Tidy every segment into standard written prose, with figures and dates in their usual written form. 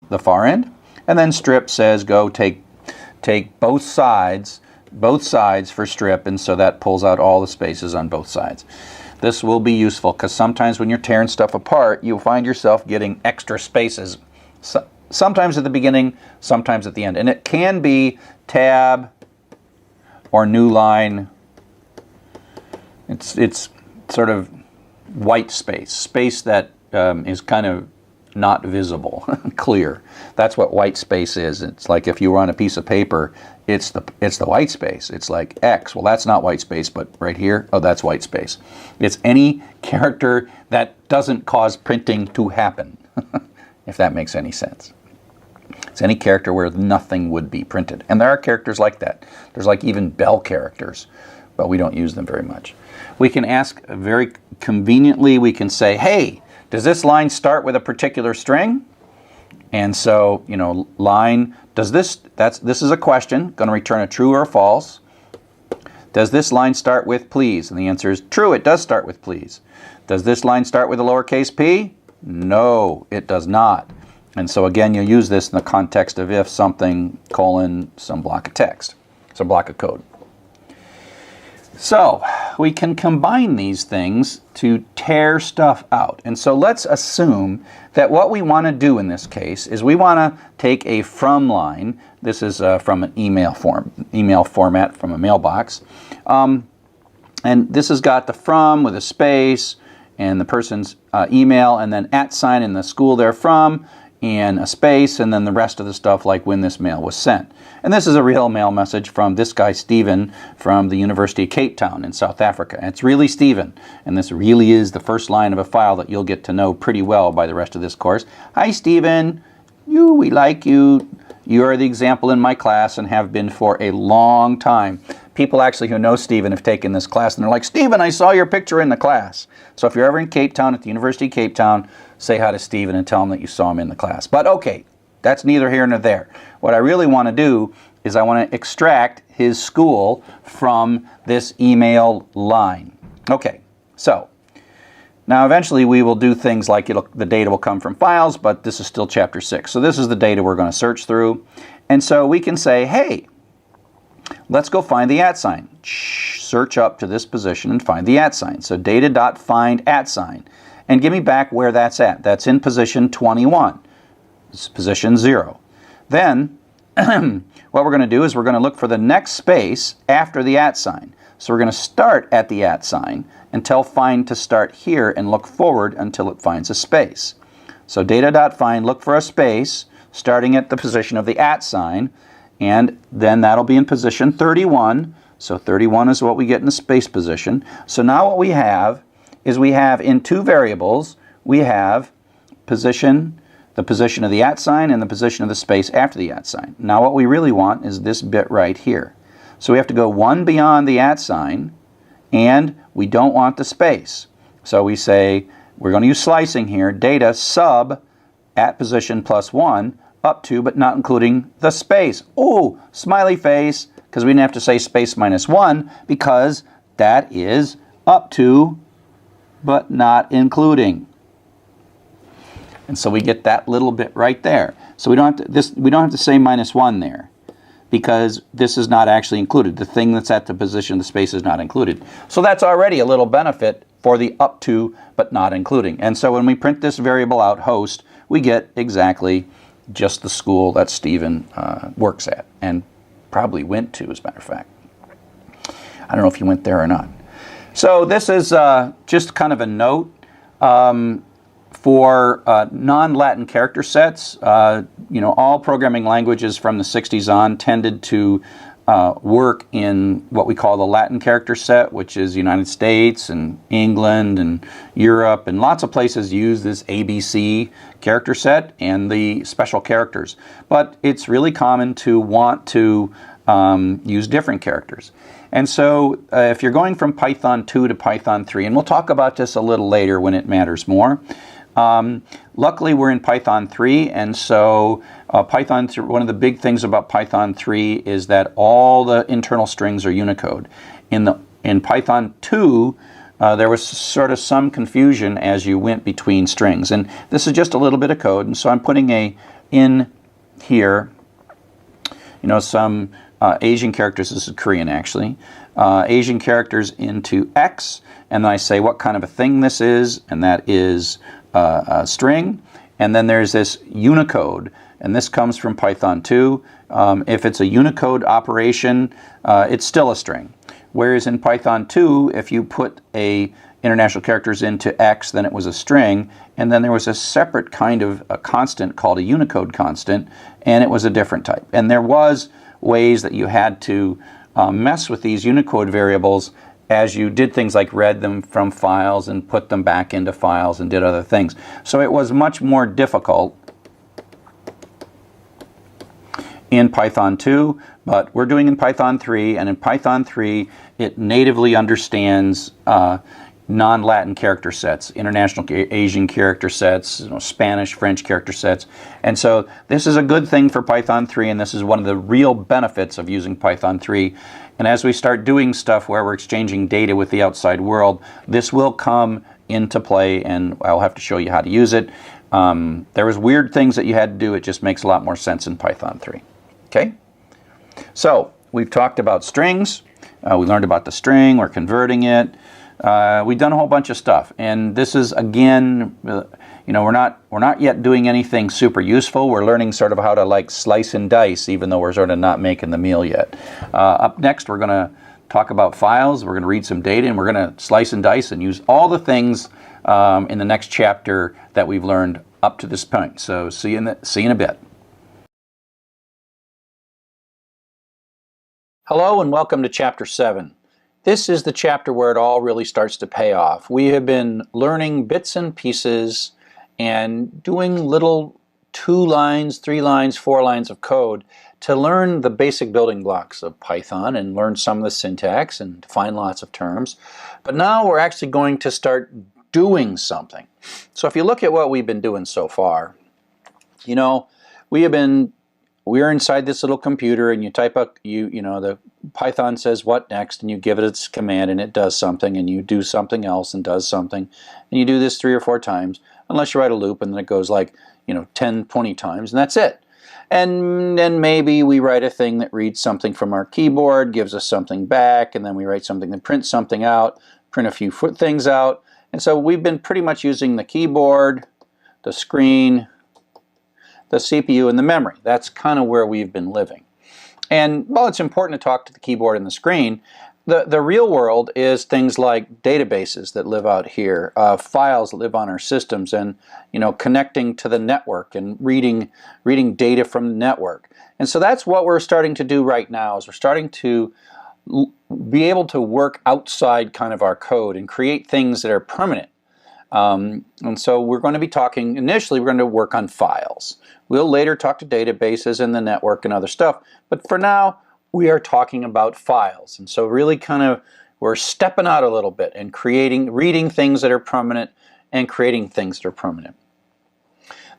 the far end. And then strip says go take both sides for strip, and so that pulls out all the spaces on both sides. This will be useful because sometimes when you're tearing stuff apart, you'll find yourself getting extra spaces. Sometimes at the beginning, sometimes at the end. And it can be tab or new line. It's sort of white space that is kind of not visible, clear. That's what white space is. It's like if you were on a piece of paper, it's the white space. It's like X. Well, that's not white space, but right here, oh, that's white space. It's any character that doesn't cause printing to happen, if that makes any sense. It's any character where nothing would be printed. And there are characters like that. There's like even bell characters, but we don't use them very much. We can ask very conveniently, we can say, hey, does this line start with a particular string? And so, you know, line, does this is a question, going to return a true or a false. Does this line start with please? And the answer is true, it does start with please. Does this line start with a lowercase p? No, it does not. And so again, you'll use this in the context of if something, colon, some block of text, some block of code. So we can combine these things to tear stuff out. And so let's assume that what we want to do in this case is we want to take a from line. This is from an email format from a mailbox. And this has got the from with a space and the person's email, and then @ sign in the school they're from, and a space, and then the rest of the stuff like when this mail was sent. And this is a real mail message from this guy Stephen from the University of Cape Town in South Africa. And it's really Stephen, and this really is the first line of a file that you'll get to know pretty well by the rest of this course. Hi Stephen, we like you. You are the example in my class and have been for a long time. People actually who know Stephen have taken this class and they're like, Stephen, I saw your picture in the class. So if you're ever in Cape Town at the University of Cape Town, say hi to Stephen and tell him that you saw him in the class. But okay, that's neither here nor there. What I really want to do is I want to extract his school from this email line. Okay, so now eventually we will do things like the data will come from files, but this is still chapter 6. So this is the data we're going to search through. And so we can say, hey, let's go find the @ sign. Search up to this position and find the @ sign. So data.find @ sign. And give me back where that's at. That's in position 21. It's position 0. Then what we're going to do is we're going to look for the next space after the @ sign. So we're going to start at the @ sign and tell find to start here and look forward until it finds a space. So data.find, look for a space starting at the position of the @ sign, and then that'll be in position 31. So 31 is what we get in the space position. So now what we have is we have in two variables, we have position, the position of the @ sign and the position of the space after the @ sign. Now what we really want is this bit right here. So we have to go one beyond the @ sign, and we don't want the space. So we say, we're going to use slicing here, data sub at position +1 up to but not including the space. Oh, smiley face, because we didn't have to say space -1 because that is up to but not including. And so we get that little bit right there. So we don't have to say -1 there because this is not actually included. The thing that's at the position of the space is not included. So that's already a little benefit for the up to but not including. And so when we print this variable out, host, we get exactly just the school that Stephen works at and probably went to, as a matter of fact. I don't know if he went there or not. So this is just kind of a note for non-Latin character sets. All programming languages from the 60s on tended to work in what we call the Latin character set, which is the United States and England and Europe, and lots of places use this ABC character set and the special characters. But it's really common to want to use different characters. And so if you're going from Python 2 to Python 3, and we'll talk about this a little later when it matters more, luckily we're in Python 3, and so Python 3, one of the big things about Python 3 is that all the internal strings are Unicode. In Python 2, there was sort of some confusion as you went between strings. And this is just a little bit of code, and so I'm putting a in here, some Asian characters, this is Korean actually, Asian characters into X, and then I say what kind of a thing this is, and that is a string, and then there's this Unicode, and this comes from Python 2. If it's a Unicode operation, it's still a string. Whereas in Python 2, if you put a international characters into X, then it was a string, and then there was a separate kind of a constant called a Unicode constant, and it was a different type. And there was ways that you had to mess with these Unicode variables as you did things like read them from files and put them back into files and did other things. So it was much more difficult in Python 2, but we're doing in Python 3, and in Python 3 it natively understands non-Latin character sets, international Asian character sets, Spanish, French character sets. And so this is a good thing for Python 3, and this is one of the real benefits of using Python 3. And as we start doing stuff where we're exchanging data with the outside world, this will come into play, and I'll have to show you how to use it. There was weird things that you had to do. It just makes a lot more sense in Python 3. Okay? So we've talked about strings. We learned about the string. We're converting it. We've done a whole bunch of stuff, and this is again, we're not yet doing anything super useful. We're learning sort of how to like slice and dice, even though we're sort of not making the meal yet. Up next, we're going to talk about files. We're going to read some data, and we're going to slice and dice and use all the things in the next chapter that we've learned up to this point. So see you in a bit. Hello, and welcome to Chapter 7. This is the chapter where it all really starts to pay off. We have been learning bits and pieces and doing little 2 lines, 3 lines, 4 lines of code to learn the basic building blocks of Python and learn some of the syntax and define lots of terms. But now we're actually going to start doing something. So if you look at what we've been doing so far, we're inside this little computer, and you type up, the Python says what next, and you give it its command, and it does something, and you do something else and does something, and you do this 3 or 4 times, unless you write a loop, and then it goes like 10, 20 times, and that's it. And then maybe we write a thing that reads something from our keyboard, gives us something back, and then we write something that prints something out, print a few things out, and so we've been pretty much using the keyboard, the screen, the CPU, and the memory. That's kind of where we've been living. And while it's important to talk to the keyboard and the screen, the real world is things like databases that live out here, files that live on our systems, and connecting to the network and reading data from the network. And so that's what we're starting to do right now, is we're starting to be able to work outside kind of our code and create things that are permanent. And so we're going to be talking, initially we're going to work on files. We'll later talk to databases and the network and other stuff, but for now we are talking about files. And so really kind of we're stepping out a little bit and reading things that are permanent and creating things that are permanent.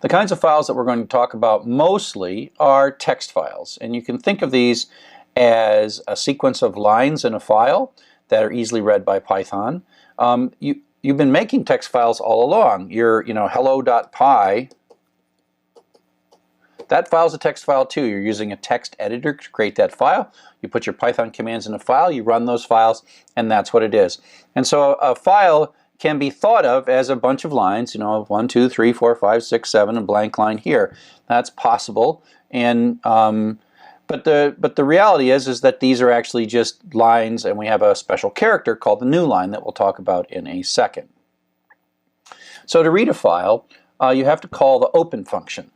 The kinds of files that we're going to talk about mostly are text files, and you can think of these as a sequence of lines in a file that are easily read by Python. You've been making text files all along. Your hello.py, that file is a text file too. You're using a text editor to create that file. You put your Python commands in a file, you run those files, and that's what it is. And so a file can be thought of as a bunch of lines, 1, 2, 3, 4, 5, 6, 7, a blank line here. That's possible. And but the reality is that these are actually just lines, and we have a special character called the new line that we'll talk about in a second. So to read a file, you have to call the open function.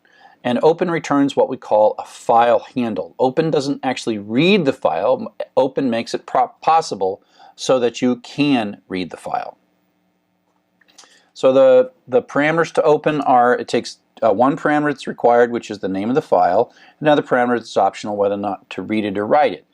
And open returns what we call a file handle. Open doesn't actually read the file. Open makes it possible so that you can read the file. So the parameters to open are, it takes one parameter that's required, which is the name of the file. Another parameter that's optional, whether or not to read it or write it.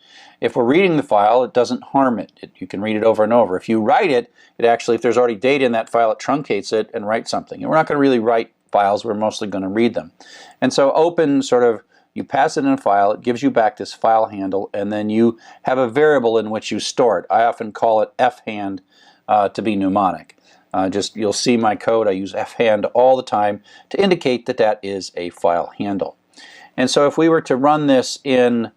If we're reading the file, it doesn't harm it. You can read it over and over. If you write it, it actually, if there's already data in that file, it truncates it and writes something. And we're not going to really write files, we're mostly going to read them. And so open sort of, you pass it in a file, it gives you back this file handle, and then you have a variable in which you store it. I often call it fhand to be mnemonic. Just you'll see my code. I use fhand all the time to indicate that that is a file handle. And so if we were to run this in